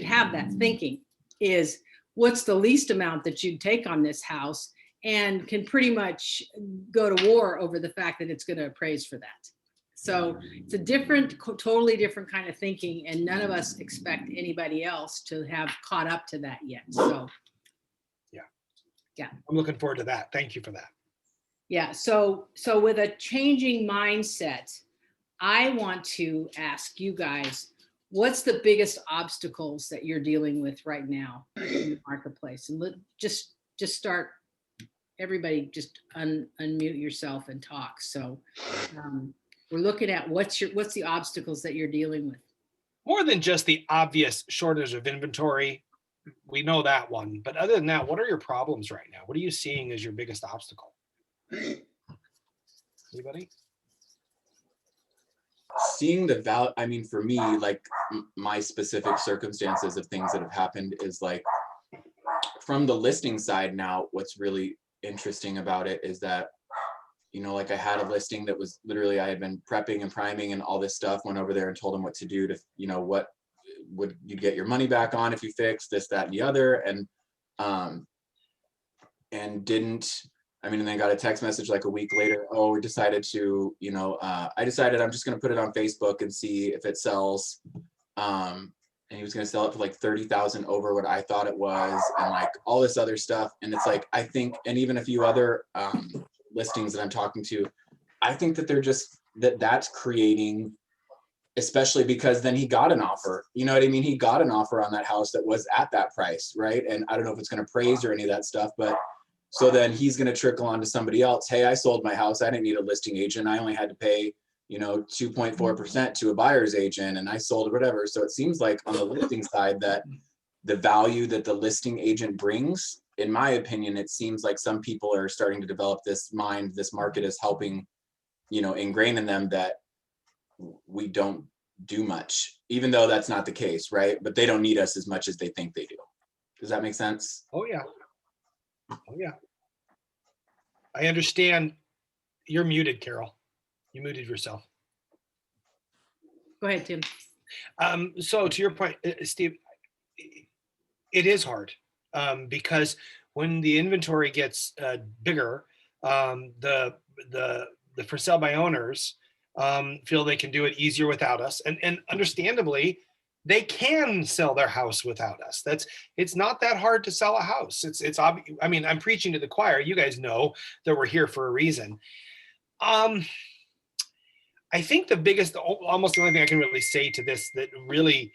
have that thinking is what's the least amount that you'd take on this house, and can pretty much go to war over the fact that it's going to appraise for that. So it's a different, totally different kind of thinking, and none of us expect anybody else to have caught up to that yet. So yeah, I'm looking forward to that. Thank you for that. Yeah, so with a changing mindset, I want to ask you guys, what's the biggest obstacles that you're dealing with right now in the marketplace? And just start, everybody just unmute yourself and talk. So we're looking at what's the obstacles that you're dealing with? More than just the obvious shortage of inventory. We know that one, but other than that, what are your problems right now? What are you seeing as your biggest obstacle? Anybody? Seeing the value, I mean, for me, like my specific circumstances of things that have happened is like, from the listing side now, what's really interesting about it is that, you know, like I had a listing that was literally, I had been prepping and priming and all this stuff, went over there and told them what to do to, you know, what would you get your money back on if you fix this, that, and the other. And didn't, I mean, and then got a text message like a week later, oh, we decided to, you know, I decided I'm just going to put it on Facebook and see if it sells. And he was going to sell it for like 30,000 over what I thought it was, and like all this other stuff. And it's like, I think, and even a few other listings that I'm talking to, I think that they're just, that's creating, especially because then he got an offer, you know what I mean? He got an offer on that house that was at that price, right? And I don't know if it's going to praise or any of that stuff, but so then he's going to trickle on to somebody else. Hey, I sold my house. I didn't need a listing agent. I only had to pay, you know, 2.4% to a buyer's agent, and I sold whatever. So it seems like on the listing side that the value that the listing agent brings, in my opinion, it seems like some people are starting to develop this mind, this market is helping, you know, ingrain in them that we don't do much, even though that's not the case, right? But they don't need us as much as they think they do. Does that make sense? Oh yeah. Oh yeah. I understand. You're muted, Carole. You muted yourself. Go ahead, Tim. So to your point, Steve, it is hard because when the inventory gets bigger, the for sale by owners feel they can do it easier without us, and understandably, they can sell their house without us. It's not that hard to sell a house. It's obvious. I mean, I'm preaching to the choir. You guys know that we're here for a reason. I think the biggest, almost the only thing I can really say to this that really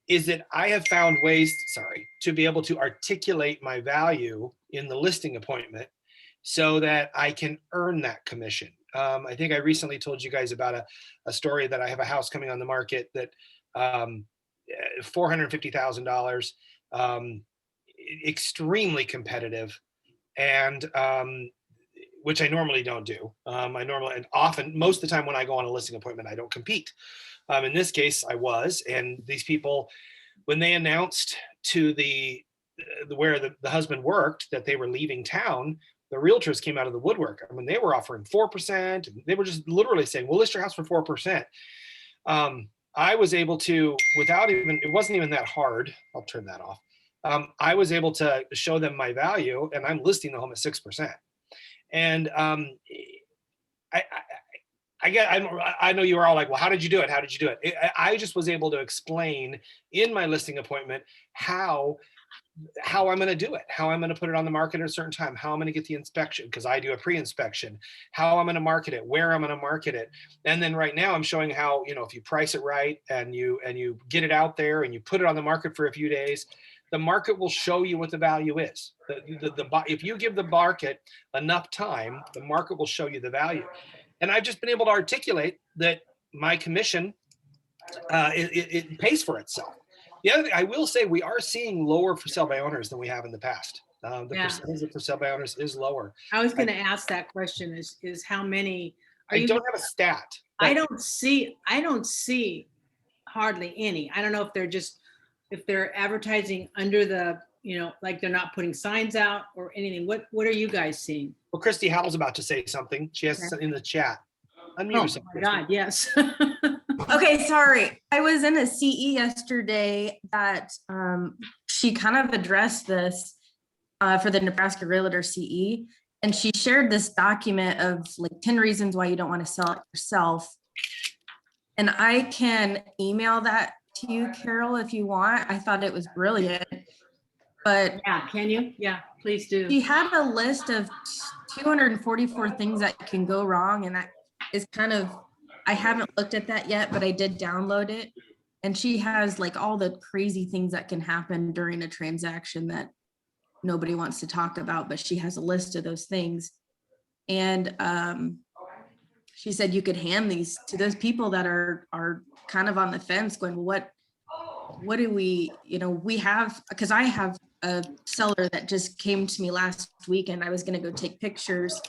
is that I have found ways, to be able to articulate my value in the listing appointment so that I can earn that commission. I think I recently told you guys about a story that I have a house coming on the market that $450,000, extremely competitive, and which I normally don't do. And often, most of the time when I go on a listing appointment, I don't compete. In this case, I was, and these people, when they announced to where the husband worked that they were leaving town, the realtors came out of the woodwork. I mean, they were offering 4%. And they were just literally saying, "We'll list your house for 4%." I was able to, it wasn't even that hard. I'll turn that off. I was able to show them my value, and I'm listing the home at 6%. And I know you were all like, well, how did you do it? How did you do it? I just was able to explain in my listing appointment how I'm going to do it, how I'm going to put it on the market at a certain time, how I'm going to get the inspection, because I do a pre-inspection, how I'm going to market it, where I'm going to market it. And then right now I'm showing how, you know, if you price it right and you get it out there and you put it on the market for a few days, the market will show you what the value is. If you give the market enough time, the market will show you the value. And I've just been able to articulate that my commission, it pays for itself. The other thing I will say, we are seeing lower for sale by owners than we have in the past. The percentage of for sale by owners is lower. I was going to ask that question: is how many? I don't have a stat. I don't see hardly any. I don't know if they're advertising under the, you know, like they're not putting signs out or anything. What are you guys seeing? Well, Christy Howell's about to say something. She has something in the chat. Unmute yourself. Oh my God, yes. Okay, sorry. I was in a CE yesterday that she kind of addressed this for the Nebraska Realtor CE. And she shared this document of like 10 reasons why you don't want to sell it yourself. And I can email that to you, Carol, if you want. I thought it was brilliant. But Yeah, can you? Yeah, please do. she had a list of 244 things that can go wrong. And that is kind of, I haven't looked at that yet, but I did download it. And she has like all the crazy things that can happen during a transaction that nobody wants to talk about, but she has a list of those things. And she said you could hand these to those people that are kind of on the fence going, well, what do we, we have, because I have a seller that just came to me last week and I was going to go take pictures.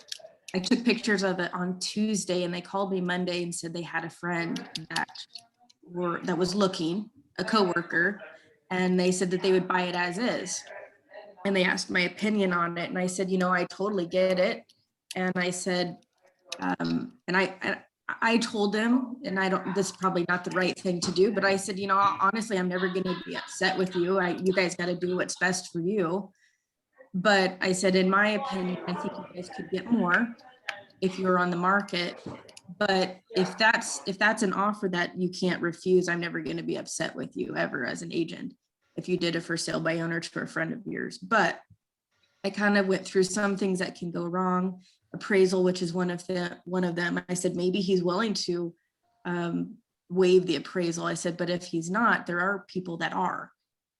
I took pictures of it on Tuesday and they called me Monday and said they had a friend that was looking, a coworker, and they said that they would buy it as is. And they asked my opinion on it. And I said, I totally get it. And I said, and I told them, and this is probably not the right thing to do, but I said, honestly, I'm never going to be upset with you. You guys got to do what's best for you. But I said, in my opinion, I think you guys could get more if you were on the market. But if that's an offer that you can't refuse, I'm never going to be upset with you ever as an agent if you did a for sale by owner to a friend of yours. But I kind of went through some things that can go wrong. Appraisal, which is one of them. I said, maybe he's willing to waive the appraisal. I said, but if he's not, there are people that are.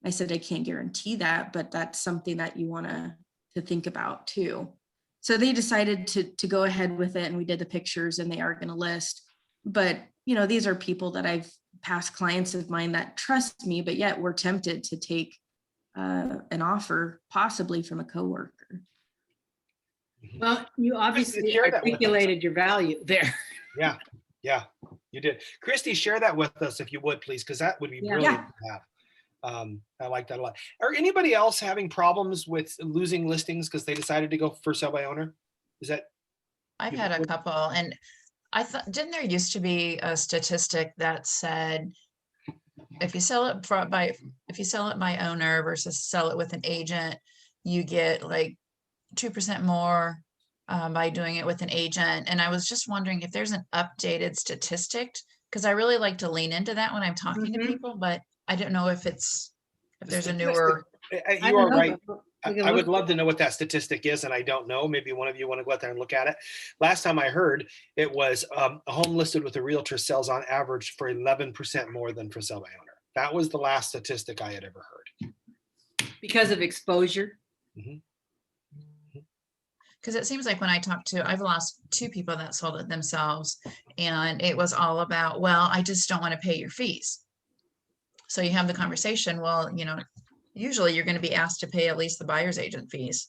I said, I can't guarantee that, but that's something that you want to think about too. So they decided to go ahead with it, and we did the pictures, and they are going to list. But these are people that I've past clients of mine that trust me, but yet we're tempted to take an offer possibly from a coworker. Well, you obviously share that with us. articulated your value there. Yeah, you did. Christy, share that with us if you would, please, because that would be brilliant to have. I like that a lot. Are anybody else having problems with losing listings because they decided to go for sale by owner? Is that? I've had a couple, and I thought, didn't there used to be a statistic that said if you sell it by owner versus sell it with an agent, you get like 2% more by doing it with an agent. And I was just wondering if there's an updated statistic, because I really like to lean into that when I'm talking to people, but I don't know if there's a newer. You are right. I would love to know what that statistic is, and I don't know. Maybe one of you want to go out there and look at it. Last time I heard, it was a home listed with a realtor sells on average for 11% more than for sale by owner. That was the last statistic I had ever heard. Because of exposure. Because it seems like when I've lost 2 people that sold it themselves, and it was all about, well, I just don't want to pay your fees. So you have the conversation, well, usually you're going to be asked to pay at least the buyer's agent fees,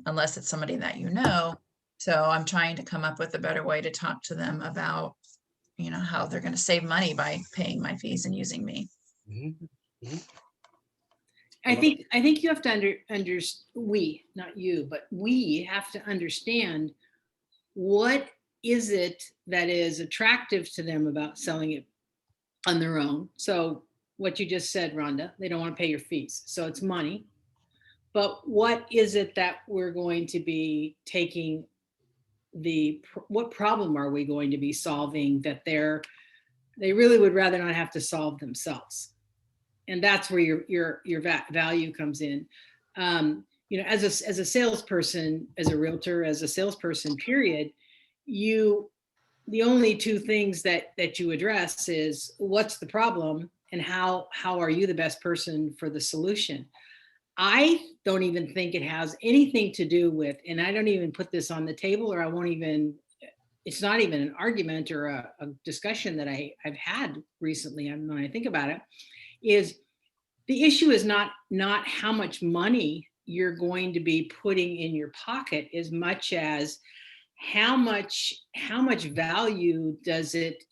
unless it's somebody that you know. So I'm trying to come up with a better way to talk to them about, how they're going to save money by paying my fees and using me. I think you have to not you, but we have to understand what is it that is attractive to them about selling it on their own. So what you just said, Rhonda, they don't want to pay your fees. So it's money. But what is it that we're going to be taking what problem are we going to be solving that they really would rather not have to solve themselves? And that's where your value comes in. As a salesperson, as a realtor, as a salesperson, period, the only 2 things that you address is what's the problem and how are you the best person for the solution. I don't even think it has anything to do with, and I don't even put this on the table, or it's not even an argument or a discussion that I've had recently. When I think about it, is the issue is not how much money you're going to be putting in your pocket as much as how much value does it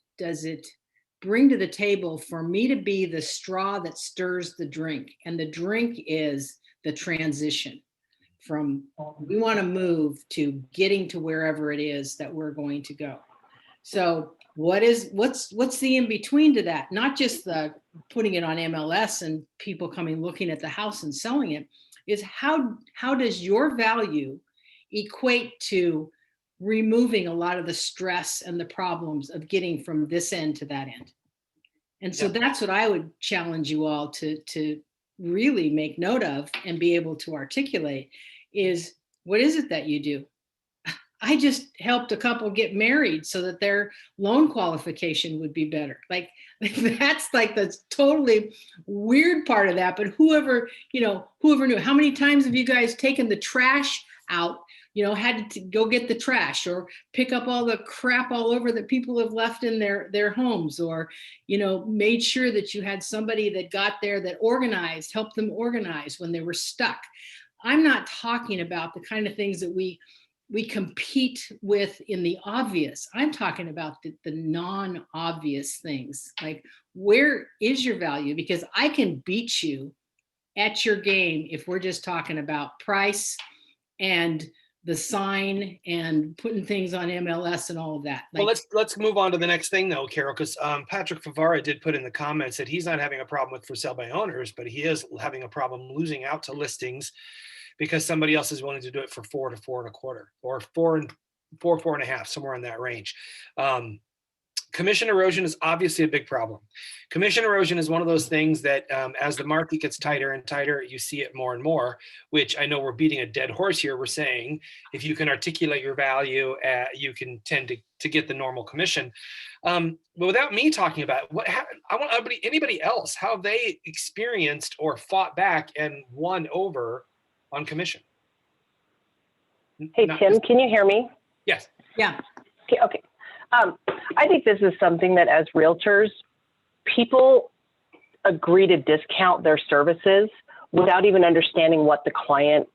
bring to the table for me to be the straw that stirs the drink. And the drink is the transition from we want to move to getting to wherever it is that we're going to go. So what's the in between to that? Not just the putting it on MLS and people coming looking at the house and selling it, is how does your value equate to removing a lot of the stress and the problems of getting from this end to that end? And so that's what I would challenge you all to really make note of and be able to articulate is, what is it that you do? I just helped a couple get married so that their loan qualification would be better. Like that's like the totally weird part of that. But whoever knew. How many times have you guys taken the trash out, had to go get the trash or pick up all the crap all over that people have left in their homes, or, made sure that you had somebody that got there that organized, helped them organize when they were stuck. I'm not talking about the kind of things that we compete with in the obvious. I'm talking about the non-obvious things. Like, where is your value? Because I can beat you at your game if we're just talking about price and the sign and putting things on MLS and all of that. Well, let's move on to the next thing though, Carole, because Patrick Favara did put in the comments that he's not having a problem with for sale by owners, but he is having a problem losing out to listings because somebody else is willing to do it for 4 to 4.25 or 4.5, somewhere in that range. Commission erosion is obviously a big problem. Commission erosion is one of those things that as the market gets tighter and tighter, you see it more and more, which I know we're beating a dead horse here. We're saying if you can articulate your value, you can tend to get the normal commission. But without me talking about it, I want anybody else, how they experienced or fought back and won over on commission. Hey, Tim, can you hear me? Yes. Yeah. Okay. I think this is something that as realtors, people agree to discount their services without even understanding what the client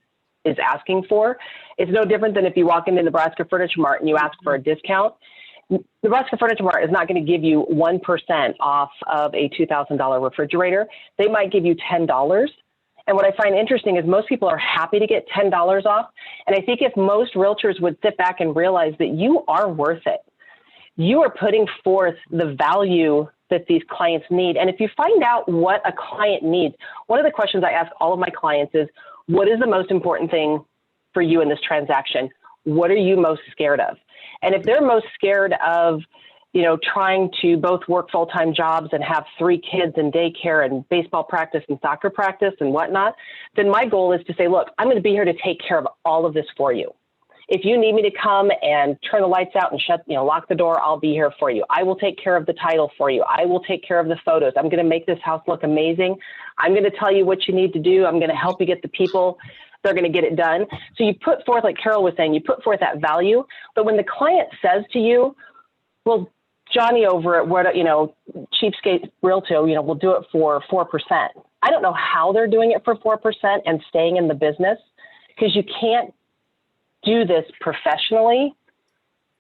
is asking for. It's no different than if you walk into Nebraska Furniture Mart and you ask for a discount. Nebraska Furniture Mart is not going to give you 1% off of a $2,000 refrigerator. They might give you $10. And what I find interesting is most people are happy to get $10 off. And I think if most realtors would sit back and realize that you are worth it, you are putting forth the value that these clients need. And if you find out what a client needs, one of the questions I ask all of my clients is, what is the most important thing for you in this transaction? What are you most scared of? And if they're most scared of, trying to both work full-time jobs and have 3 kids and daycare and baseball practice and soccer practice and whatnot, then my goal is to say, look, I'm going to be here to take care of all of this for you. If you need me to come and turn the lights out and lock the door, I'll be here for you. I will take care of the title for you. I will take care of the photos. I'm going to make this house look amazing. I'm going to tell you what you need to do. I'm going to help you get the people. They're going to get it done. So you put forth, like Carole was saying, you put forth that value. But when the client says to you, well, Johnny over at Cheapskate Realtor, we'll do it for 4%. I don't know how they're doing it for 4% and staying in the business, because you can't do this professionally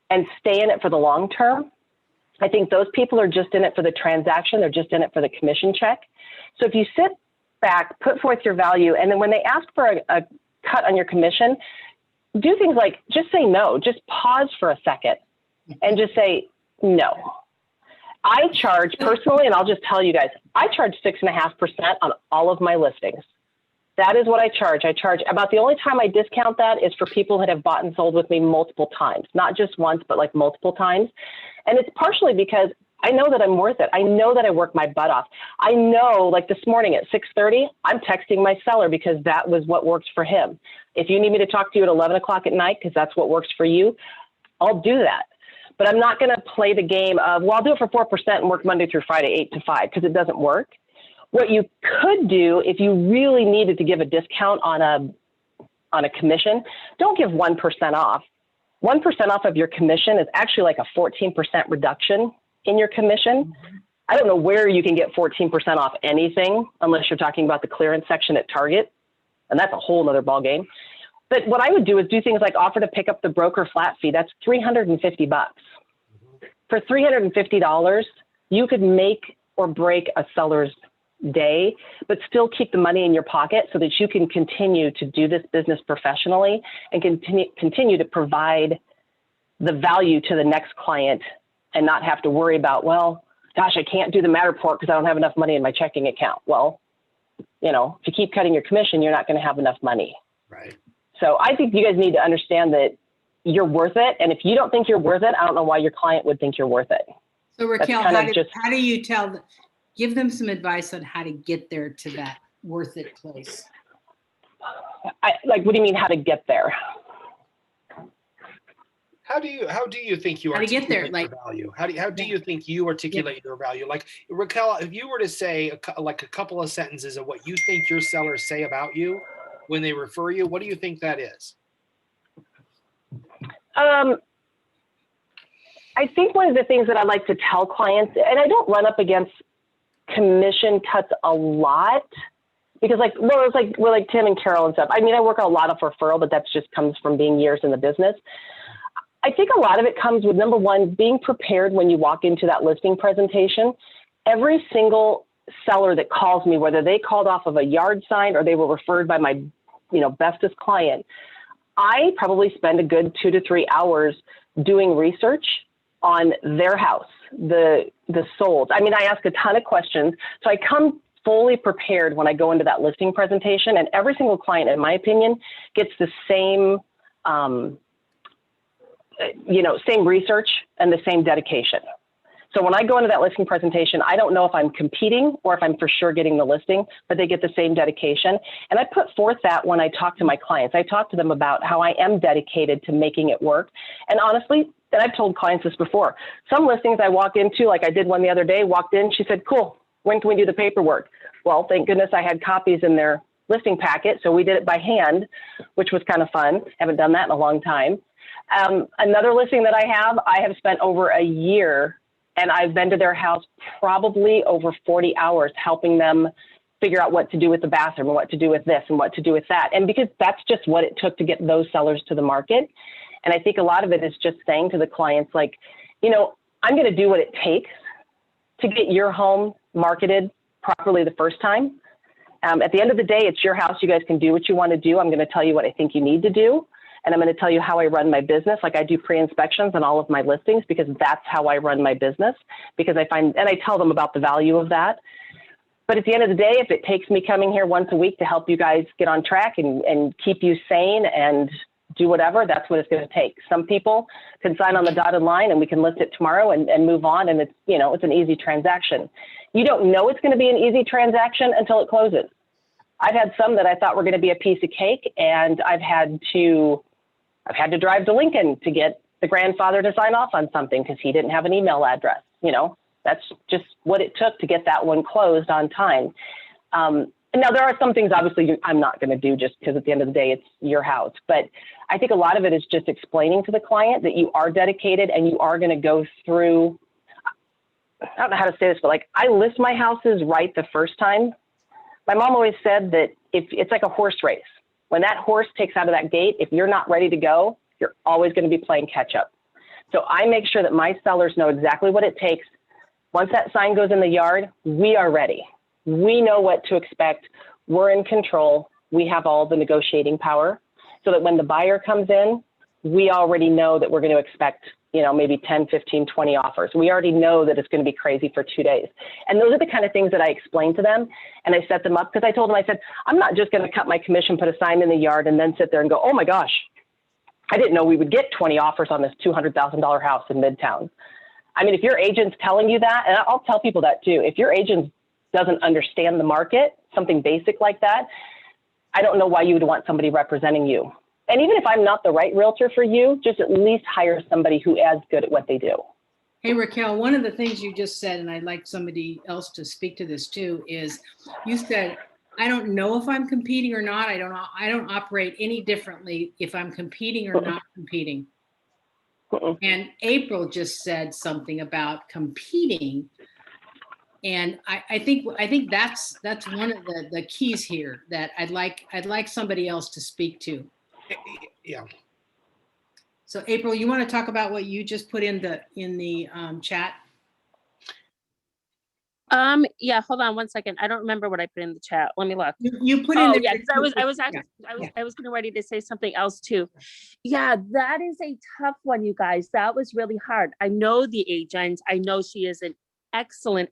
and stay in it for the long term. I think those people are just in it for the transaction. They're just in it for the commission check. So if you sit back, put forth your value, and then when they ask for a cut on your commission, do things like just say no, just pause for a second and just say no. I charge personally, and I'll just tell you guys, I charge 6.5% on all of my listings. That is what I charge. I charge about the only time I discount that is for people that have bought and sold with me multiple times, not just once, but like multiple times. And it's partially because I know that I'm worth it. I know that I work my butt off. I know, like this morning at 6:30, I'm texting my seller because that was what works for him. If you need me to talk to you at 11 o'clock at night because that's what works for you, I'll do that. But I'm not going to play the game of, well, I'll do it for 4% and work Monday through Friday, 8 to 5, because it doesn't work. What you could do if you really needed to give a discount on a commission, don't give 1% off. 1% off of your commission is actually like a 14% reduction in your commission. I don't know where you can get 14% off anything unless you're talking about the clearance section at Target, and that's a whole nother ballgame. But what I would do is do things like offer to pick up the broker flat fee. That's $350. For $350, you could make or break a seller's day, but still keep the money in your pocket so that you can continue to do this business professionally and continue to provide the value to the next client and not have to worry about, well, gosh, I can't do the Matterport because I don't have enough money in my checking account. Well, you know, if you keep cutting your commission, you're not going to have enough money. Right. So I think you guys need to understand that you're worth it. And if you don't think you're worth it, I don't know why your client would think you're worth it. So Raquel, kind how of do, just- how do you tell, give them some advice on how to get there to that worth it place? Like, what do you mean how to get there? How do you think you How to get there, articulate your value? How do you think you articulate your value? Like Raquel, if you were to say like a couple of sentences of what you think your sellers say about you when they refer you, what do you think that is? I think one of the things that I like to tell clients, and I don't run up against commission cuts a lot, because we're like Tim and Carole and stuff. I mean, I work on a lot of referral, but that's just comes from being years in the business. I think a lot of it comes with, number one, being prepared when you walk into that listing presentation. Every single seller that calls me, whether they called off of a yard sign or they were referred by my, bestest client, I probably spend a good 2 to 3 hours doing research on their house, the sold. I mean, I ask a ton of questions. So I come fully prepared when I go into that listing presentation, and every single client, in my opinion, gets the same, same research and the same dedication. So when I go into that listing presentation, I don't know if I'm competing or if I'm for sure getting the listing, but they get the same dedication. And I put forth that when I talk to my clients. I talk to them about how I am dedicated to making it work. And honestly, and I've told clients this before, some listings I walk into, like I did one the other day, walked in, she said, cool, when can we do the paperwork? Well, thank goodness I had copies in their listing packet. So we did it by hand, which was kind of fun. Haven't done that in a long time. Another listing that I have spent over a year, and I've been to their house probably over 40 hours helping them figure out what to do with the bathroom and what to do with this and what to do with that. And because that's just what it took to get those sellers to the market. And I think a lot of it is just saying to the clients, like, I'm going to do what it takes to get your home marketed properly the first time. At the end of the day, it's your house. You guys can do what you want to do. I'm going to tell you what I think you need to do. And I'm going to tell you how I run my business. Like, I do pre-inspections on all of my listings because that's how I run my business, because I find, and I tell them about the value of that. But at the end of the day, if it takes me coming here once a week to help you guys get on track and keep you sane and do whatever, that's what it's going to take. Some people can sign on the dotted line and we can list it tomorrow and move on. And it's, it's an easy transaction. You don't know it's going to be an easy transaction until it closes. I've had some that I thought were going to be a piece of cake, and I've had to drive to Lincoln to get the grandfather to sign off on something because he didn't have an email address. That's just what it took to get that one closed on time. And now there are some things obviously I'm not going to do just because at the end of the day, it's your house. But I think a lot of it is just explaining to the client that you are dedicated and you are going to go through, I don't know how to say this, but like, I list my houses right the first time. My mom always said that if it's like a horse race. When that horse takes out of that gate, if you're not ready to go, you're always going to be playing catch up. So I make sure that my sellers know exactly what it takes. Once that sign goes in the yard, we are ready. We know what to expect. We're in control. We have all the negotiating power so that when the buyer comes in, we already know that we're going to expect, maybe 10, 15, 20 offers. We already know that it's going to be crazy for 2 days. And those are the kind of things that I explain to them. And I set them up because I told them, I said, I'm not just going to cut my commission, put a sign in the yard and then sit there and go, oh my gosh, I didn't know we would get 20 offers on this $200,000 house in Midtown. I mean, if your agent's telling you that, and I'll tell people that too, if your agent doesn't understand the market, something basic like that, I don't know why you would want somebody representing you. And even if I'm not the right realtor for you, just at least hire somebody who is good at what they do. Hey, Raquel, one of the things you just said, and I'd like somebody else to speak to this too, is you said, I don't know if I'm competing or not. I don't operate any differently if I'm competing or not competing. And April just said something about competing. And I think that's one of the keys here that I'd like somebody else to speak to. Yeah. So April, you want to talk about what you just put in the chat? Yeah, hold on one second. I don't remember what I put in the chat. Let me look. You put in Oh there. yeah, 'cause I was Yeah, actually yeah. I was getting ready to say something else too. Yeah, that is a tough one, you guys. That was really hard. I know the agent. I know she is an excellent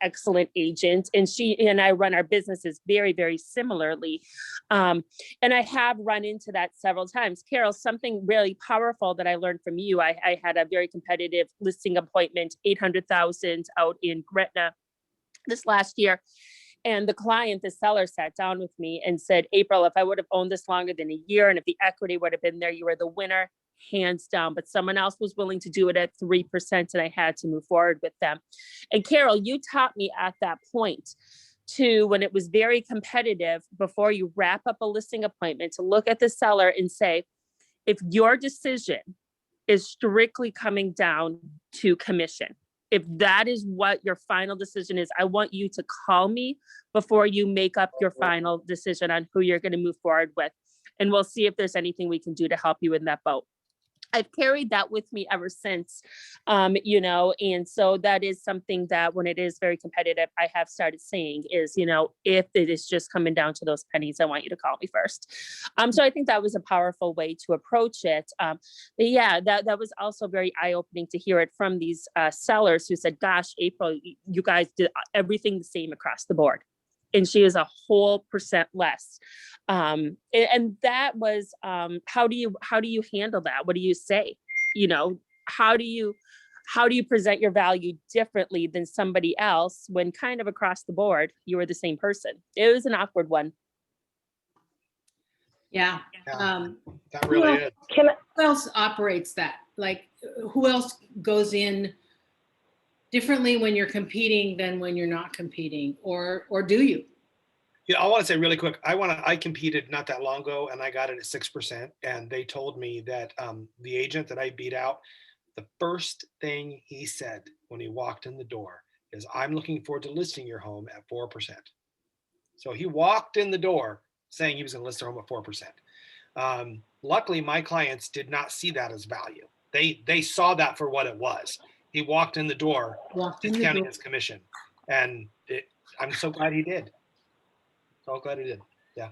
agent, and she and I run our businesses very, very similarly. And I have run into that several times. Carole, something really powerful that I learned from you. I had a very competitive listing appointment, 800,000 out in Gretna this last year. And the client, the seller, sat down with me and said, April, if I would have owned this longer than a year and if the equity would have been there, you were the winner, hands down. But someone else was willing to do it at 3%, and I had to move forward with them. And Carole, you taught me at that point to, when it was very competitive, before you wrap up a listing appointment, to look at the seller and say, if your decision is strictly coming down to commission, if that is what your final decision is, I want you to call me before you make up your final decision on who you're going to move forward with. And we'll see if there's anything we can do to help you in that boat. I've carried that with me ever since, and so that is something that when it is very competitive, I have started saying is, if it is just coming down to those pennies, I want you to call me first. So I think that was a powerful way to approach it. But yeah, that was also very eye-opening to hear it from these sellers who said, gosh, April, you guys did everything the same across the board. And she is a whole percent less. And that was, how do you handle that? What do you say? How do you present your value differently than somebody else when kind of across the board, you were the same person? It was an awkward one. Yeah. That really is. Who else operates that? Like, who else goes in differently when you're competing than when you're not competing, or do you? Yeah, I want to say really quick. I competed not that long ago, and I got it at 6%. And they told me that the agent that I beat out, the first thing he said when he walked in the door is, "I'm looking forward to listing your home at 4%." So he walked in the door saying he was going to list their home at 4%. Luckily, my clients did not see that as value. They saw that for what it was. He walked in the door, discounting his commission, and I'm so glad he did. So glad he did. Yeah.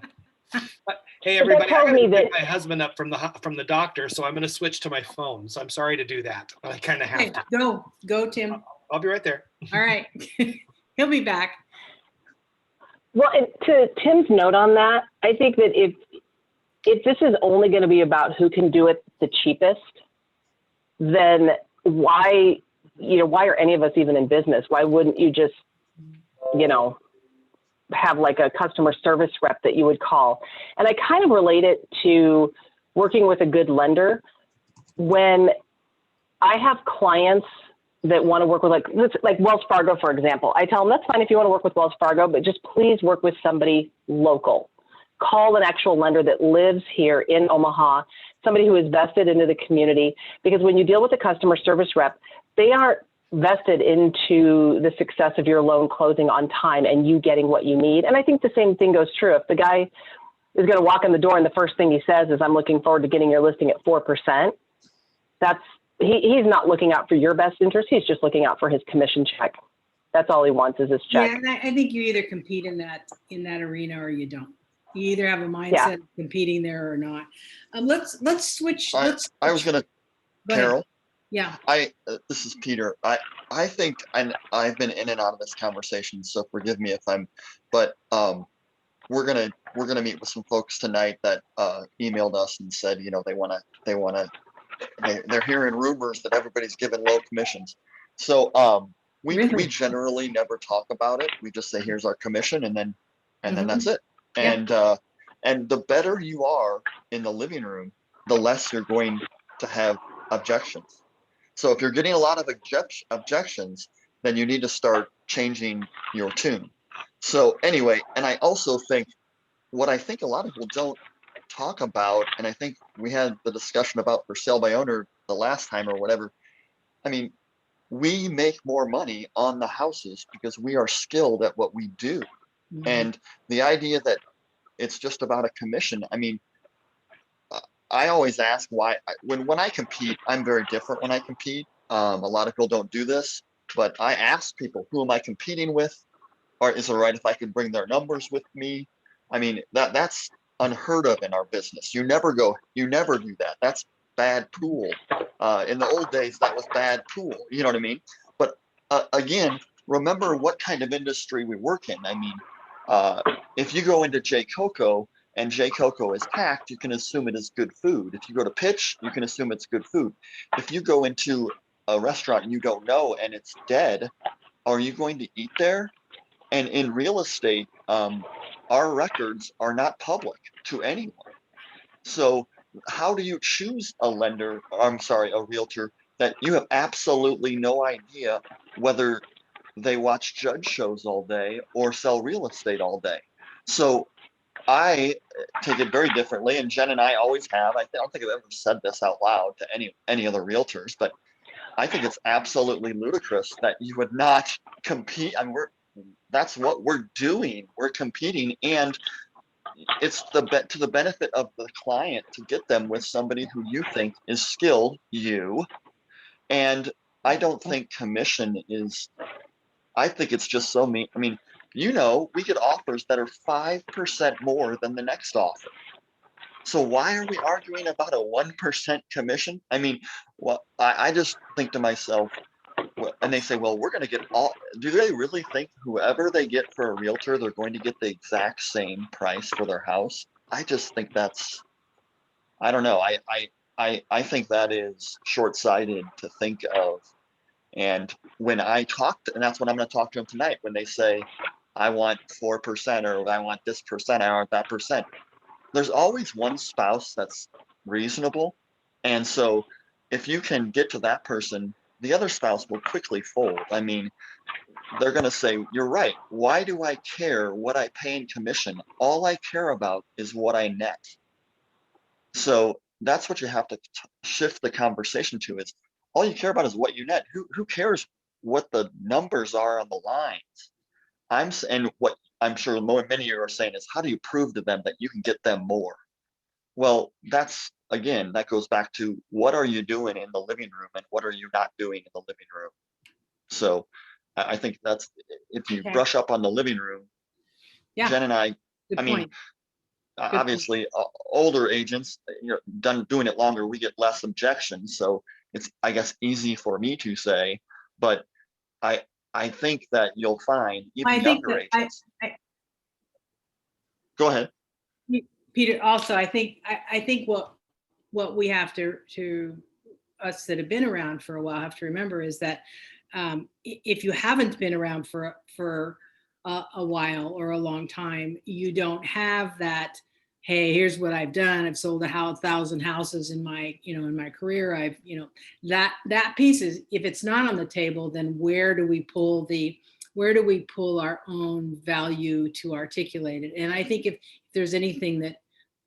But, hey, everybody, I gotta pick my husband up from the doctor, so I'm going to switch to my phone. So I'm sorry to do that, but I kind of have to. Go, Tim. I'll be right there. All right. He'll be back. Well, and to Tim's note on that, I think that if this is only going to be about who can do it the cheapest, then why are any of us even in business? Why wouldn't you just, have like a customer service rep that you would call? And I kind of relate it to working with a good lender. When I have clients that want to work with like Wells Fargo, for example, I tell them that's fine if you want to work with Wells Fargo, but just please work with somebody local. Call an actual lender that lives here in Omaha, somebody who is vested into the community, because when you deal with a customer service rep, they aren't vested into the success of your loan closing on time and you getting what you need. And I think the same thing goes true. If the guy is going to walk in the door and the first thing he says is, "I'm looking forward to getting your listing at 4%, he's not looking out for your best interest. He's just looking out for his commission check. That's all he wants is his check. Yeah, and I think you either compete in that arena or you don't. You either have a mindset of competing there or not. Let's switch. I was going to, Carole. Yeah. This is Peter. I think, and I've been in and out of this conversation, so forgive me if but we're gonna meet with some folks tonight that emailed us and said, they're hearing rumors that everybody's giving low commissions. So we generally never talk about it. We just say, here's our commission, and then that's it. And the better you are in the living room, the less you're going to have objections. So if you're getting a lot of objections, then you need to start changing your tune. So anyway, and I also think what I think a lot of people don't talk about, and I think we had the discussion about for sale by owner the last time or whatever. I mean, we make more money on the houses because we are skilled at what we do. Mm-hmm. And the idea that it's just about a commission, I mean, I always ask why. When I compete, I'm very different when I compete. A lot of people don't do this, but I ask people, who am I competing with? or is it right if I can bring their numbers with me? I mean, that's unheard of in our business. You never do that. That's bad pool. In the old days, that was bad pool. You know what I mean? But again, remember what kind of industry we work in. I mean, if you go into J Coco and J Coco is packed, you can assume it is good food. If you go to Pitch, you can assume it's good food. If you go into a restaurant and you don't know and it's dead, are you going to eat there? And in real estate, our records are not public to anyone. So how do you choose a lender, I'm sorry, a realtor that you have absolutely no idea whether they watch judge shows all day or sell real estate all day? So I take it very differently, and Jen and I always have. I don't think I've ever said this out loud to any other realtors, but I think it's absolutely ludicrous that you would not compete. I mean, that's what we're doing. We're competing, and it's to the benefit of the client to get them with somebody who you think is skilled, and I don't think commission is, I think it's just so mean. I mean, we get offers that are 5% more than the next offer. So why are we arguing about a 1% commission? I mean, well, I just think to myself, and they say, well, we're going to get do they really think whoever they get for a realtor, they're going to get the exact same price for their house? I just think I don't know. I think that is short-sighted to think of. And when I talked, and that's what I'm going to talk to them tonight, when they say, I want 4%, or I want this percent, I want that percent, there's always one spouse that's reasonable. And so if you can get to that person, the other spouse will quickly fold. I mean, they're going to say, you're right. Why do I care what I pay in commission? All I care about is what I net. So that's what you have to shift the conversation to, is all you care about is what you net. Who cares what the numbers are on the lines? And what I'm sure many of you are saying is, how do you prove to them that you can get them more? Well, that goes back to, what are you doing in the living room and what are you not doing in the living room? So I think that's, if you brush up on the living room, Yeah. Jen and I Good mean, point. obviously older agents, doing it longer, we get less objections. So it's, I guess, easy for me to say, but I think that you'll find even younger agents. Go ahead, Peter. Also, I think what we have to us that have been around for a while have to remember is that if you haven't been around for a while or a long time, you don't have that. Hey, here's what I've done. I've sold 1,000 houses in my career. I've, that piece is, if it's not on the table, then where do we pull our own value to articulate it? And I think if there's anything that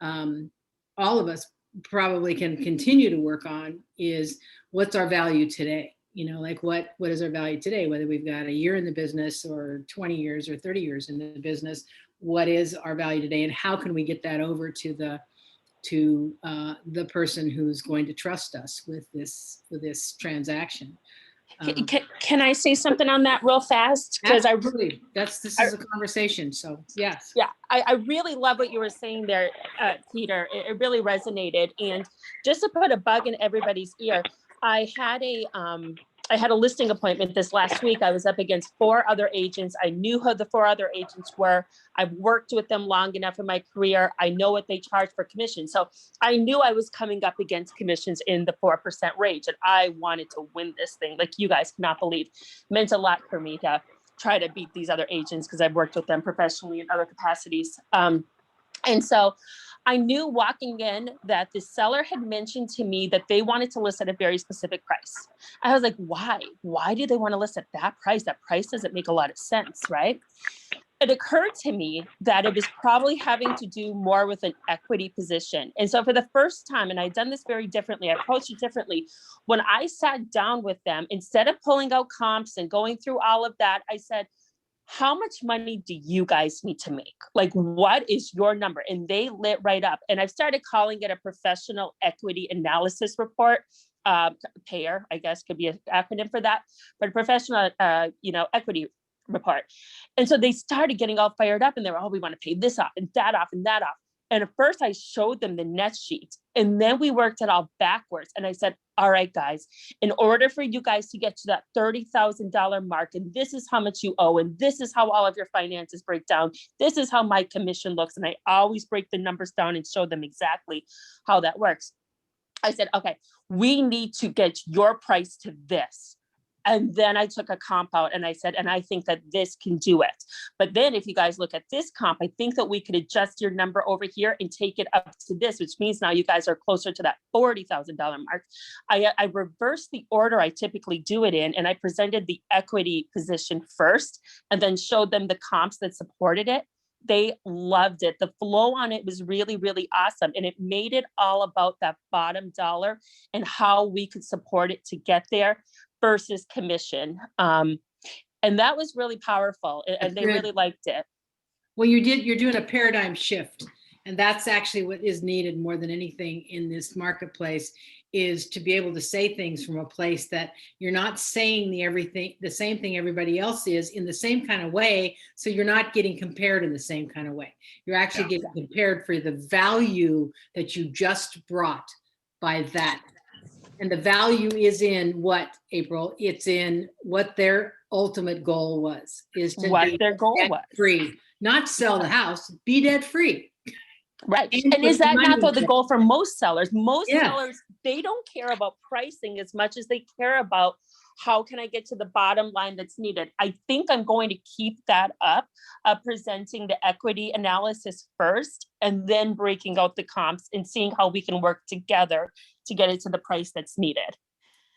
all of us probably can continue to work on, is what's our value today? Like what is our value today, whether we've got a year in the business or 20 years or 30 years in the business, what is our value today, and how can we get that over to the person who's going to trust us with this transaction? Can I say something on that real fast? Because absolutely, this is a conversation. So yes. Yeah, I really love what you were saying there, Peter. It really resonated. And just to put a bug in everybody's ear, I had a listing appointment this last week. I was up against 4 other agents. I knew who the 4 other agents were. I've worked with them long enough in my career. I know what they charge for commission. So I knew I was coming up against commissions in the 4% range. And I wanted to win this thing. Like, you guys cannot believe. It meant a lot for me to try to beat these other agents, because I've worked with them professionally in other capacities. And so I knew walking in that the seller had mentioned to me that they wanted to list at a very specific price. I was like, why? Why do they want to list at that price? That price doesn't make a lot of sense, right? It occurred to me that it was probably having to do more with an equity position. And so for the first time, and I'd done this very differently, I approached it differently. When I sat down with them, instead of pulling out comps and going through all of that, I said, how much money do you guys need to make? Like, what is your number? And they lit right up. And I've started calling it a professional equity analysis report. PAYER, I guess, could be an acronym for that, but a professional, equity report. And so they started getting all fired up and they were, oh, we want to pay this off and that off and that off. And at first I showed them the net sheet and then we worked it all backwards. And I said, all right, guys, in order for you guys to get to that $30,000 mark, and this is how much you owe, and this is how all of your finances break down. This is how my commission looks. And I always break the numbers down and show them exactly how that works. I said, okay, we need to get your price to this. And then I took a comp out and I said, and I think that this can do it. But then if you guys look at this comp, I think that we could adjust your number over here and take it up to this, which means now you guys are closer to that $40,000 mark. I reversed the order I typically do it in, and I presented the equity position first and then showed them the comps that supported it. They loved it. The flow on it was really, really awesome. And it made it all about that bottom dollar and how we could support it to get there versus commission. And that was really powerful. And they really liked it. Well, you're doing a paradigm shift. And that's actually what is needed more than anything in this marketplace, is to be able to say things from a place that you're not saying the same thing everybody else is in the same kind of way. So you're not getting compared in the same kind of way. You're actually getting compared for the value that you just brought by that. And the value is in what, April? It's in what their ultimate goal was, is to What be their goal was. debt-free, not sell the house, be debt-free. Right. And And is put that money not though in the it. goal for most sellers? Most Yeah. sellers, they don't care about pricing as much as they care about how can I get to the bottom line that's needed. I think I'm going to keep that up, presenting the equity analysis first, and then breaking out the comps and seeing how we can work together to get it to the price that's needed.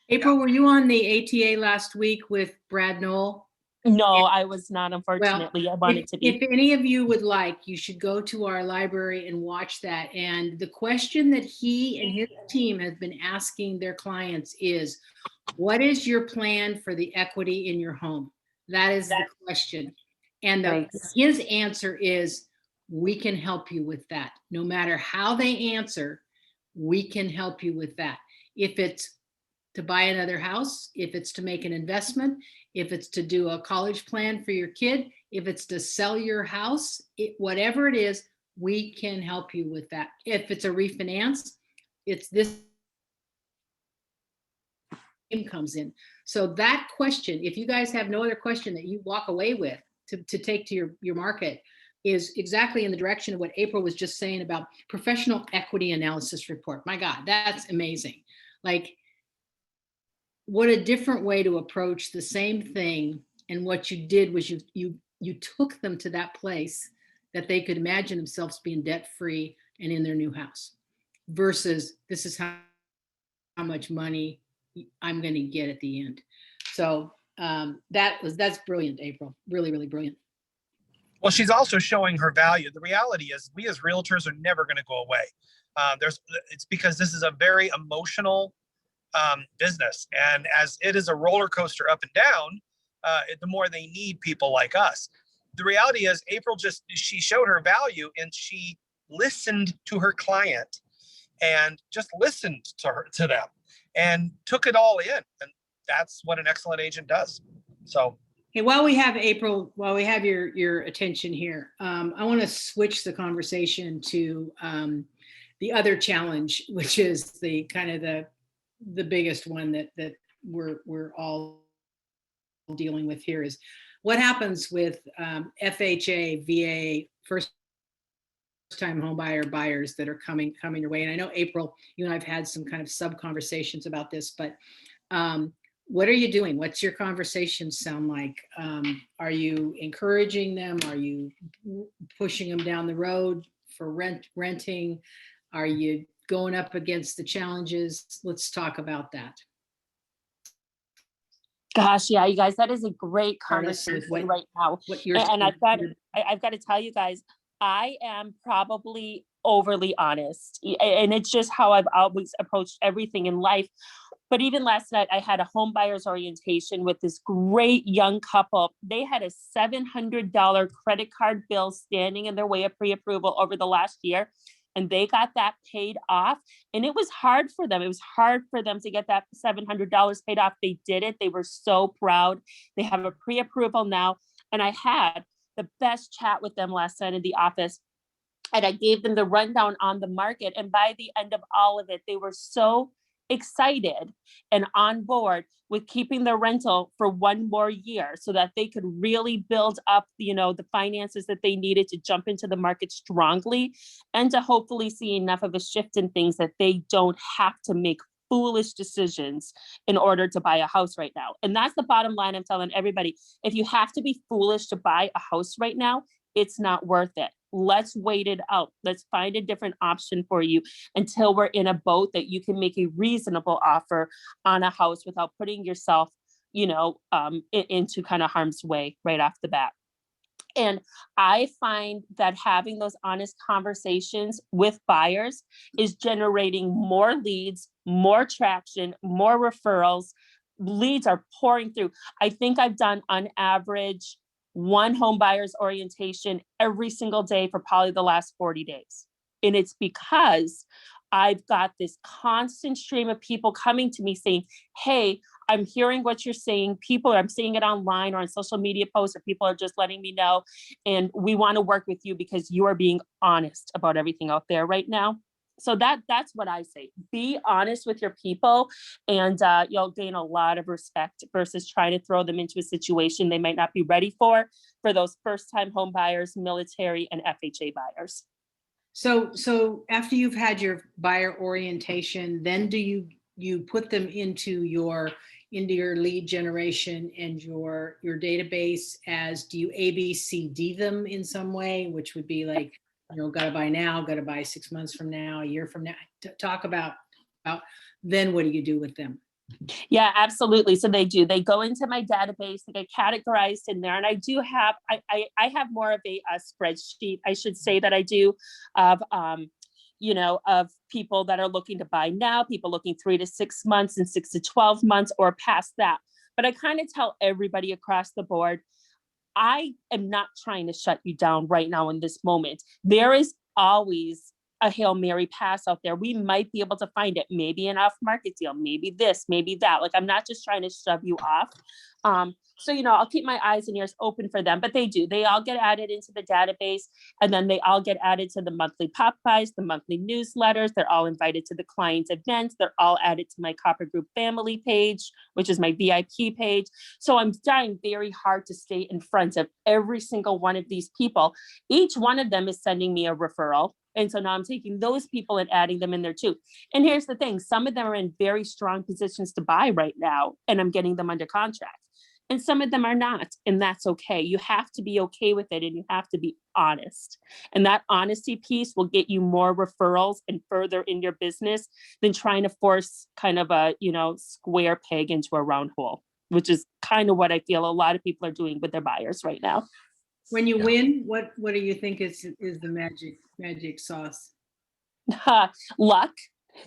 April, were you on the ATA last week with Brad Knoll? No, I was not, unfortunately. I wanted to be. If any of you would like, you should go to our library and watch that. And the question that he and his team have been asking their clients is, what is your plan for the equity in your home? That is the question. And his answer is, we can help you with that. No matter how they answer, we can help you with that. If it's to buy another house, if it's to make an investment, if it's to do a college plan for your kid, if it's to sell your house, whatever it is, we can help you with that. If it's a refinance, it's this comes in. So that question, if you guys have no other question that you walk away with to take to your market, is exactly in the direction of what April was just saying about professional equity analysis report. My God, that's amazing. Like, what a different way to approach the same thing. And what you did was you took them to that place that they could imagine themselves being debt-free and in their new house, versus this is how much money I'm going to get at the end. So that's brilliant, April. Really, really brilliant. Well, she's also showing her value. The reality is, we as realtors are never going to go away. It's because this is a very emotional business, and as it is a roller coaster up and down, the more they need people like us. The reality is, April she showed her value, and she listened to her client and just listened to them and took it all in. And that's what an excellent agent does. So, hey, while we have April, while we have your attention here, I want to switch the conversation to the other challenge, which is the kind of the biggest one that we're all dealing with here, is what happens with FHA, VA, first-time homebuyer buyers that are coming your way. And I know, April, you and I've had some kind of sub conversations about this, but what are you doing? What's your conversations sound like? Are you encouraging them? Are you pushing them down the road for renting? Are you going up against the challenges? Let's talk about that. Gosh, yeah, you guys, that is a great conversation right now. And I've got to tell you guys, I am probably overly honest, and it's just how I've always approached everything in life. But even last night, I had a home buyer's orientation with this great young couple. They had a $700 credit card bill standing in their way of pre-approval over the last year. And they got that paid off. And it was hard for them. It was hard for them to get that $700 paid off. They did it. They were so proud. They have a pre-approval now. And I had the best chat with them last night in the office. And I gave them the rundown on the market. And by the end of all of it, they were so excited and on board with keeping their rental for one more year so that they could really build up, the finances that they needed to jump into the market strongly and to hopefully see enough of a shift in things that they don't have to make foolish decisions in order to buy a house right now. And that's the bottom line. I'm telling everybody, if you have to be foolish to buy a house right now, it's not worth it. Let's wait it out. Let's find a different option for you until we're in a boat that you can make a reasonable offer on a house without putting yourself, into kind of harm's way right off the bat. And I find that having those honest conversations with buyers is generating more leads, more traction, more referrals. Leads are pouring through. I think I've done on average one home buyer's orientation every single day for probably the last 40 days. And it's because I've got this constant stream of people coming to me saying, hey, I'm hearing what you're saying. I'm seeing it online or on social media posts, or people are just letting me know. And we want to work with you because you are being honest about everything out there right now. So that's what I say. Be honest with your people, and you'll gain a lot of respect versus trying to throw them into a situation they might not be ready for those first-time home buyers, military, and FHA buyers. So after you've had your buyer orientation, then do you put them into your lead generation and your database do you ABCD them in some way, which would be like, got to buy now, got to buy 6 months from now, a year from now. Talk about then what do you do with them? Yeah, absolutely. So they go into my database, they get categorized in there. And I do have, I have more of a spreadsheet, I should say, that I do of, of people that are looking to buy now, people looking 3 to 6 months and 6 to 12 months or past that. But I kind of tell everybody across the board, I am not trying to shut you down right now in this moment. There is always a Hail Mary pass out there. We might be able to find it, maybe an off market deal, maybe this, maybe that. Like, I'm not just trying to shove you off. So, I'll keep my eyes and ears open for them, but they all get added into the database, and then they all get added to the monthly pop-bys, the monthly newsletters. They're all invited to the client events. They're all added to my Copper Group family page, which is my VIP page. So I'm trying very hard to stay in front of every single one of these people. Each one of them is sending me a referral. And so now I'm taking those people and adding them in there too. And here's the thing, some of them are in very strong positions to buy right now, and I'm getting them under contract. And some of them are not, and that's okay. You have to be okay with it, and you have to be honest. And that honesty piece will get you more referrals and further in your business than trying to force kind of a, square peg into a round hole, which is kind of what I feel a lot of people are doing with their buyers right now. When you win, what do you think is the magic sauce? Luck,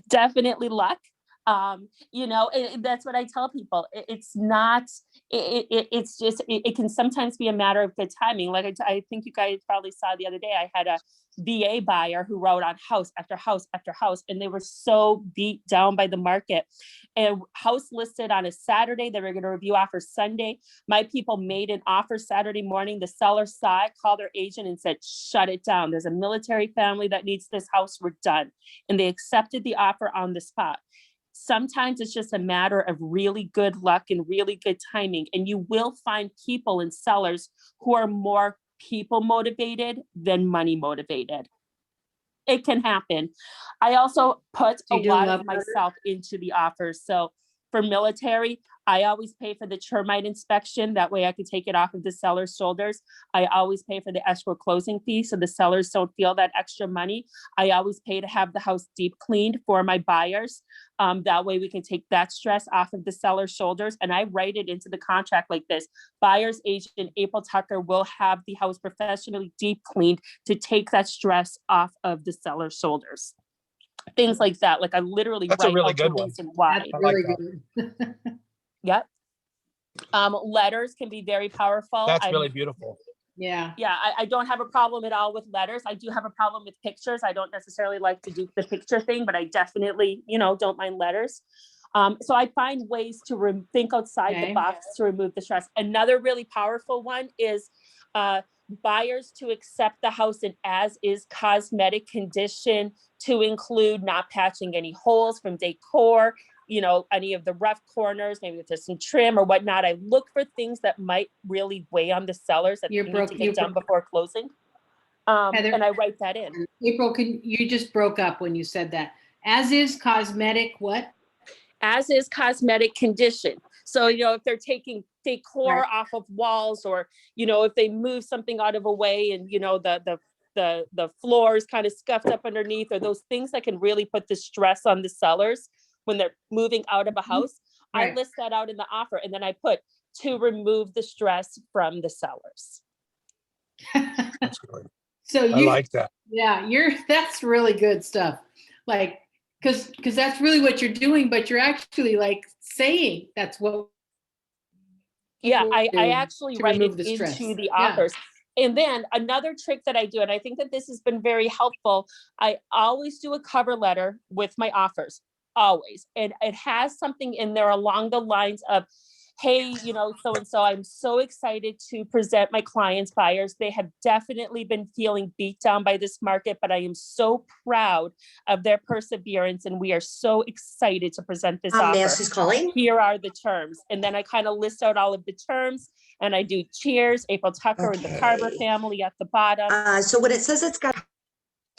definitely luck. That's what I tell people. It's not, it's just, it can sometimes be a matter of good timing. Like I think you guys probably saw the other day, I had a VA buyer who wrote on house after house after house, and they were so beat down by the market. And house listed on a Saturday, they were going to review offer Sunday. My people made an offer Saturday morning. The seller saw it, called their agent and said, shut it down. There's a military family that needs this house. We're done. And they accepted the offer on the spot. Sometimes it's just a matter of really good luck and really good timing. And you will find people and sellers who are more people motivated than money motivated. It can happen. I also put a lot of myself into the offers. So for military, I always pay for the termite inspection. That way I could take it off of the seller's shoulders. I always pay for the escrow closing fee, so the sellers don't feel that extra money. I always pay to have the house deep cleaned for my buyers. That way we can take that stress off of the seller's shoulders. And I write it into the contract like this: buyer's agent April Tucker will have the house professionally deep cleaned to take that stress off of the seller's shoulders. Things like that. Like I literally That's write a really out good the one. reason why. That's really good. Yep. Letters can be very powerful. That's really beautiful. Yeah. Yeah, I don't have a problem at all with letters. I do have a problem with pictures. I don't necessarily like to do the picture thing, but I definitely, don't mind letters. So I find ways to think outside Okay. the box to remove the stress. Another really powerful one is buyers to accept the house in as is cosmetic condition, to include not patching any holes from decor, you know, any of the rough corners, maybe if there's some trim or whatnot. I look for things that might really weigh on the sellers that they need to get done before closing. Heather- And I write that in. April, you just broke up when you said that. As is cosmetic, what? As is cosmetic condition. So, you know, if they're taking decor Right. off of walls, or, you know, if they move something out of a way and, you know, the floor is kind of scuffed up underneath, or those things that can really put the stress on the sellers when they're moving out of a house. Right. I list that out in the offer, and then I put to remove the stress from the sellers. That's good. So I like that. Yeah, that's really good stuff. Like, because that's really what you're doing, but you're actually like saying that's what. Yeah, I do actually to write it remove the stress. into the Yeah. offers. And then another trick that I do, and I think that this has been very helpful, I always do a cover letter with my offers, always. And it has something in there along the lines of, hey, you know, so-and-so, I'm so excited to present my clients, buyers. They have definitely been feeling beat down by this market, but I am so proud of their perseverance, and we are so excited to present this offer. May I ask who's calling? Here are the terms. And then I kind of list out all of the terms, and I do cheers, April Tucker and the Carver Okay. family at the bottom. So when it says it's got,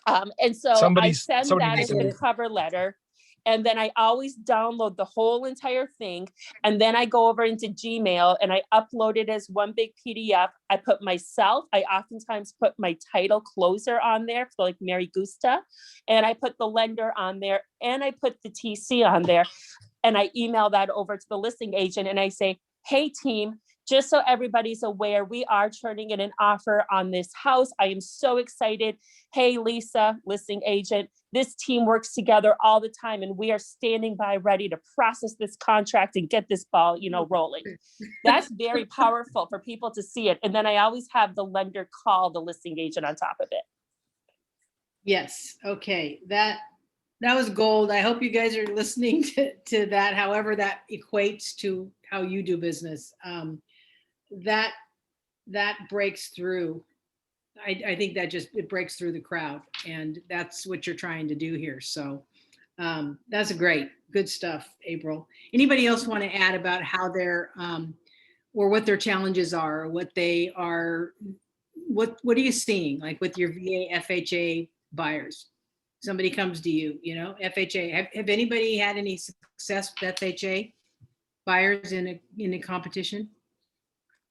And so I Somebody's- send somebody that needs as to- the cover letter. And then I always download the whole entire thing. And then I go over into Gmail and I upload it as one big PDF. I put myself, I oftentimes put my title closer on there, so like Mary Gusta. And I put the lender on there, and I put the TC on there. And I email that over to the listing agent, and I say, hey team, just so everybody's aware, we are turning in an offer on this house. I am so excited. Hey, Lisa, listing agent, this team works together all the time, and we are standing by ready to process this contract and get this ball, you know, rolling. That's very powerful for people to see it. And then I always have the lender call the listing agent on top of it. Yes. Okay. That was gold. I hope you guys are listening to that, however that equates to how you do business. That breaks through. I think that it breaks through the crowd, and that's what you're trying to do here. So that's good stuff, April. Anybody else want to add about how they're or what their challenges are, or what they are, what are you seeing like with your VA FHA buyers? Somebody comes to you, you know, FHA. Have anybody had any success with FHA buyers in a competition?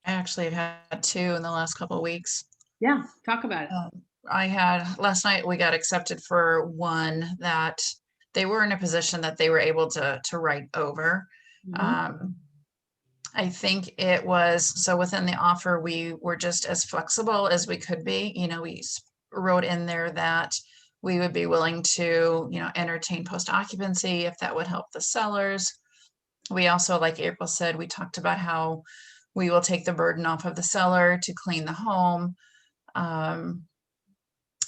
I actually have had 2 in the last couple of weeks. Yeah, talk about it. I had last night, we got accepted for one that they were in a position that they were able to write over. I think it was, so within the offer, we were just as flexible as we could be. You know, we wrote in there that we would be willing to, you know, entertain post occupancy if that would help the sellers. We also, like April said, we talked about how we will take the burden off of the seller to clean the home.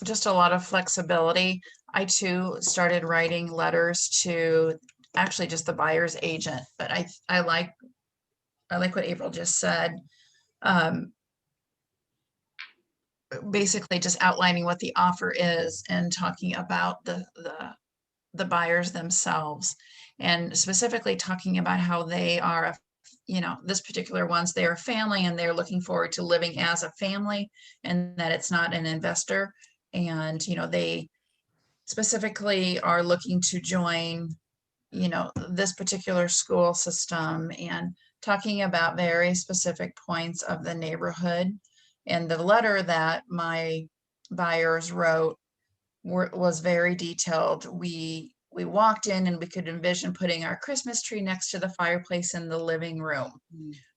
Just a lot of flexibility. I too started writing letters to actually just the buyer's agent, but I like what April just said. Basically just outlining what the offer is and talking about the buyers themselves, and specifically talking about how they are, you know, this particular ones, they're a family and they're looking forward to living as a family, and that it's not an investor. And, you know, they specifically are looking to join, you know, this particular school system, and talking about very specific points of the neighborhood. And the letter that my buyers wrote was very detailed. We walked in and we could envision putting our Christmas tree next to the fireplace in the living room.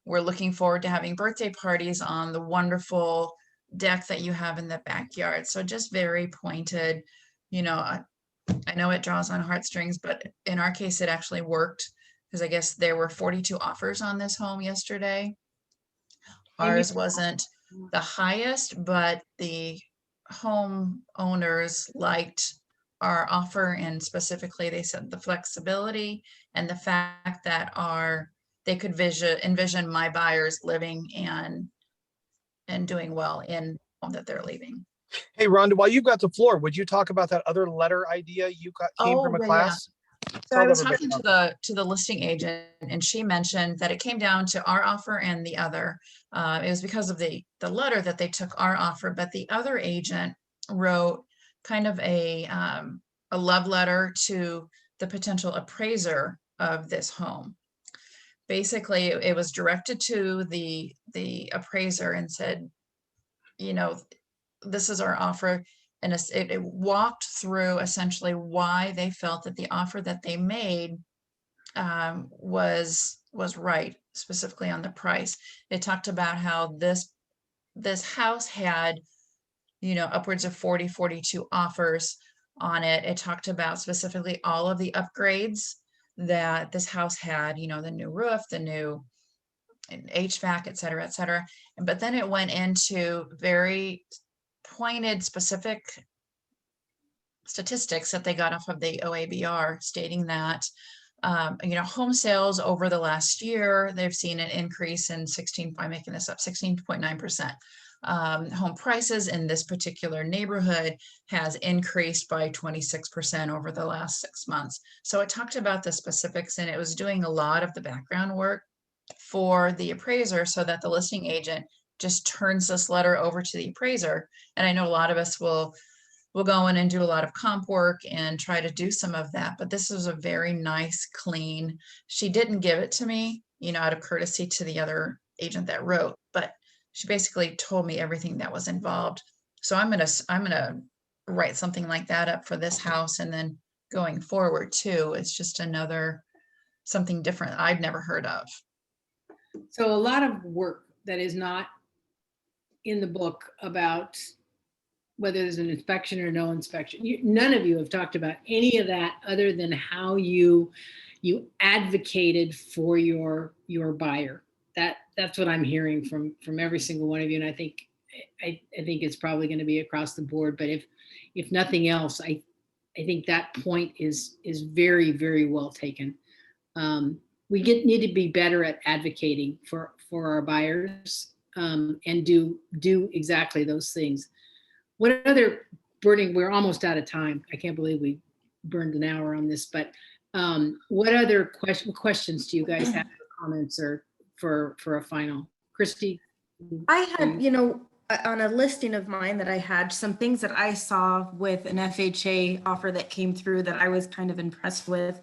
We're looking forward to having birthday parties on the wonderful deck that you have in the backyard. So just very pointed, you know, I know it draws on heartstrings, but in our case, it actually worked, because I guess there were 42 offers on this home yesterday. Ours wasn't the highest, but the home owners liked our offer, and specifically they said the flexibility and the fact that they could envision my buyers living and doing well in the home that they're leaving. Hey, Rhonda, while you've got the floor, would you talk about that other letter idea you came from a yeah. class? So I Tell was them a bit talking about to the listing agent, and she mentioned that it came down to our offer and the other. It was because of the letter that they took our offer, but the other agent wrote kind of a love letter to the potential appraiser of this home. Basically, it was directed to the appraiser and said, you know, this is our offer. And it walked through essentially why they felt that the offer that they made was right, specifically on the price. It talked about how this house had, you know, upwards of 42 offers on it. It talked about specifically all of the upgrades that this house had, you know, the new roof, the new HVAC, et cetera, et cetera. But then it went into very pointed, specific statistics that they got off of the OABR, stating that you know, home sales over the last year, they've seen an increase in 16.9%. Home prices in this particular neighborhood has increased by 26% over the last 6 months. So it talked about the specifics, and it was doing a lot of the background work for the appraiser so that the listing agent just turns this letter over to the appraiser. And I know a lot of us will go in and do a lot of comp work and try to do some of that, but this was a very nice, clean. She didn't give it to me, you know, out of courtesy to the other agent that wrote, but she basically told me everything that was involved. So I'm gonna write something like that up for this house, and then going forward too, it's just something different I've never heard of. So a lot of work that is not in the book about whether there's an inspection or no inspection. None of you have talked about any of that other than how you advocated for your buyer. That's what I'm hearing from every single one of you. And I think it's probably going to be across the board. But if nothing else, I think that point is very, very well taken. We need to be better at advocating for our buyers and do exactly those things. What other we're almost out of time. I can't believe we burned an hour on this, but what other questions do you guys have, or comments, or for a final? Christy? I had, you know, on a listing of mine that I had, some things that I saw with an FHA offer that came through that I was kind of impressed with.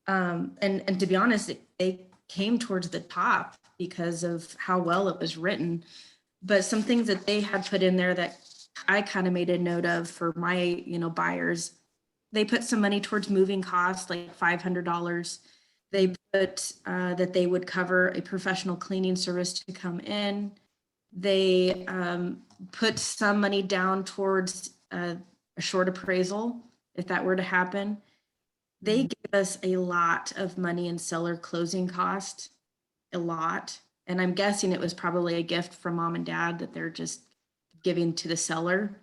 And to be honest, they came towards the top because of how well it was written. But some things that they had put in there that I kind of made a note of for my, you know, buyers. They put some money towards moving costs, like $500. They put that they would cover a professional cleaning service to come in. They put some money down towards a short appraisal, if that were to happen. They gave us a lot of money in seller closing cost, a lot. And I'm guessing it was probably a gift from mom and dad that they're just giving to the seller.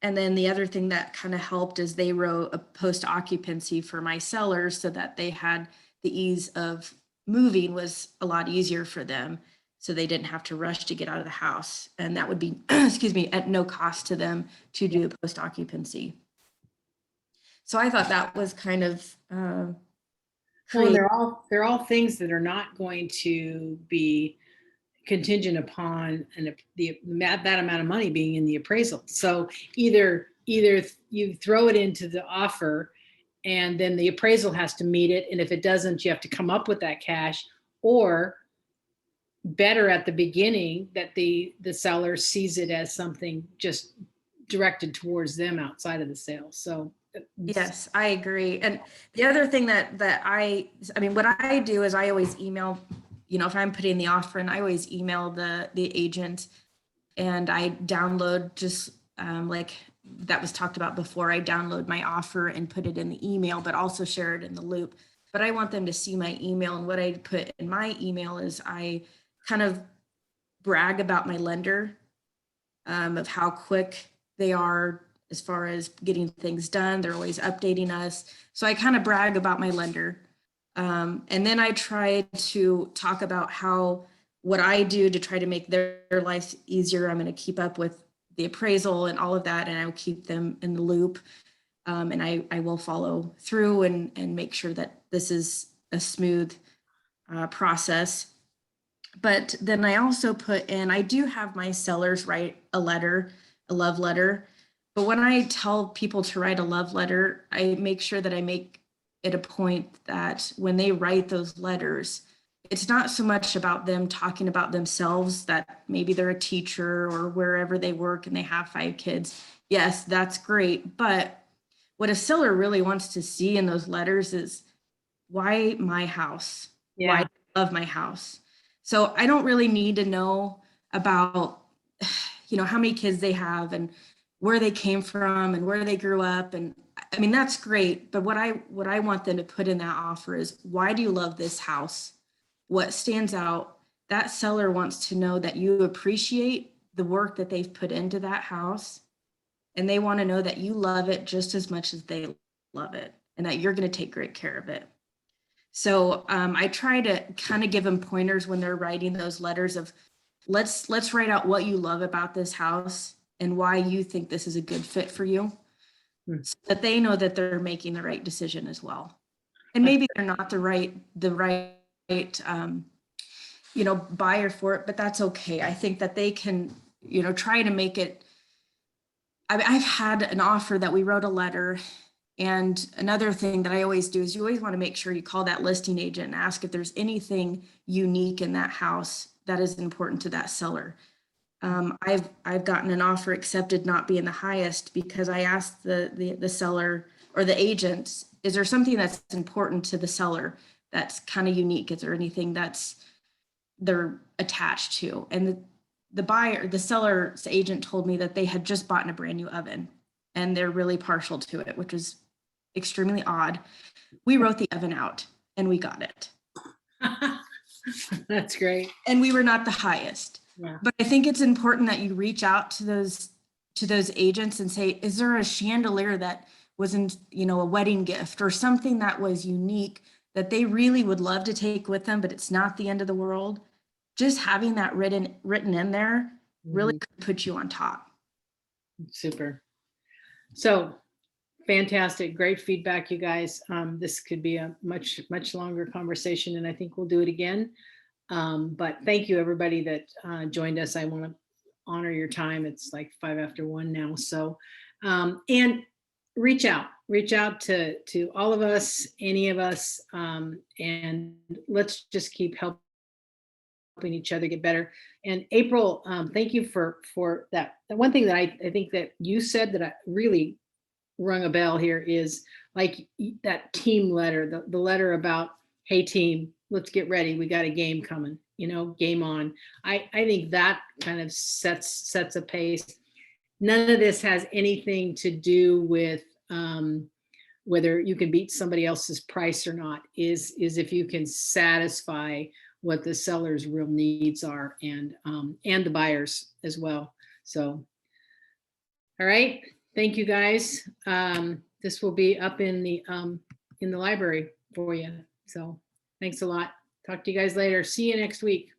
And then the other thing that kind of helped is they wrote a post occupancy for my sellers so that they had the ease of moving was a lot easier for them. So they didn't have to rush to get out of the house. And that would be, excuse me, at no cost to them to do the post occupancy. So I thought that was kind of, Well, they're all things that are not going to be contingent upon that amount of money being in the appraisal. So either you throw it into the offer and then the appraisal has to meet it. And if it doesn't, you have to come up with that cash, or better at the beginning that the seller sees it as something just directed towards them outside of the sale. So yes, I agree. And the other thing that I mean, what I do is I always email, you know, if I'm putting the offer in, I always email the agent, and I download just like that was talked about before. I download my offer and put it in the email, but also share it in the loop. But I want them to see my email, and what I put in my email is I kind of brag about my lender, of how quick they are as far as getting things done. They're always updating us. So I kind of brag about my lender. And then I try to talk about what I do to try to make their life easier. I'm going to keep up with the appraisal and all of that, and I'll keep them in the loop. And I will follow through and make sure that this is a smooth process. But then I also put in, I do have my sellers write a letter, a love letter. But when I tell people to write a love letter, I make sure that I make it a point that when they write those letters, it's not so much about them talking about themselves, that maybe they're a teacher or wherever they work and they have 5 kids. Yes, that's great. But what a seller really wants to see in those letters is, why my house? Yeah. Why I love my house? So I don't really need to know about, how many kids they have and where they came from and where they grew up. And I mean, that's great. But what I want them to put in that offer is, why do you love this house? What stands out? That seller wants to know that you appreciate the work that they've put into that house. And they want to know that you love it just as much as they love it, and that you're going to take great care of it. So I try to kind of give them pointers when they're writing those letters of, let's write out what you love about this house and why you think this is a good fit for you, so that they know that they're making the right decision as well. And maybe they're not the right buyer for it, but that's okay. I think that they can, try to make it. I've had an offer that we wrote a letter. And another thing that I always do is, you always want to make sure you call that listing agent and ask if there's anything unique in that house that is important to that seller. I've gotten an offer accepted not being the highest because I asked the seller or the agent, is there something that's important to the seller that's kind of unique? Is there anything they're attached to? And the seller's agent told me that they had just bought a brand new oven and they're really partial to it, which was extremely odd. We wrote the oven out and we got it. That's great. And we were not the highest. Yeah. But I think it's important that you reach out to those agents and say, is there a chandelier that wasn't, a wedding gift or something that was unique that they really would love to take with them, but it's not the end of the world? Just having that written in there really could put you on top. Super. So fantastic. Great feedback, you guys. This could be a much, much longer conversation, and I think we'll do it again. But thank you, everybody that joined us. I want to honor your time. It's like 5 after 1 now. So, and reach out to all of us, any of us, and let's just keep helping each other get better. And April, thank you for that. The one thing that I think that you said that I really rung a bell here is like that team letter, the letter about, hey team, let's get ready. We got a game coming, game on. I think that kind of sets a pace. None of this has anything to do with whether you can beat somebody else's price or not, is if you can satisfy what the seller's real needs are, and the buyers as well. So, all right. Thank you, guys. This will be up in the library for you. So thanks a lot. Talk to you guys later. See you next week.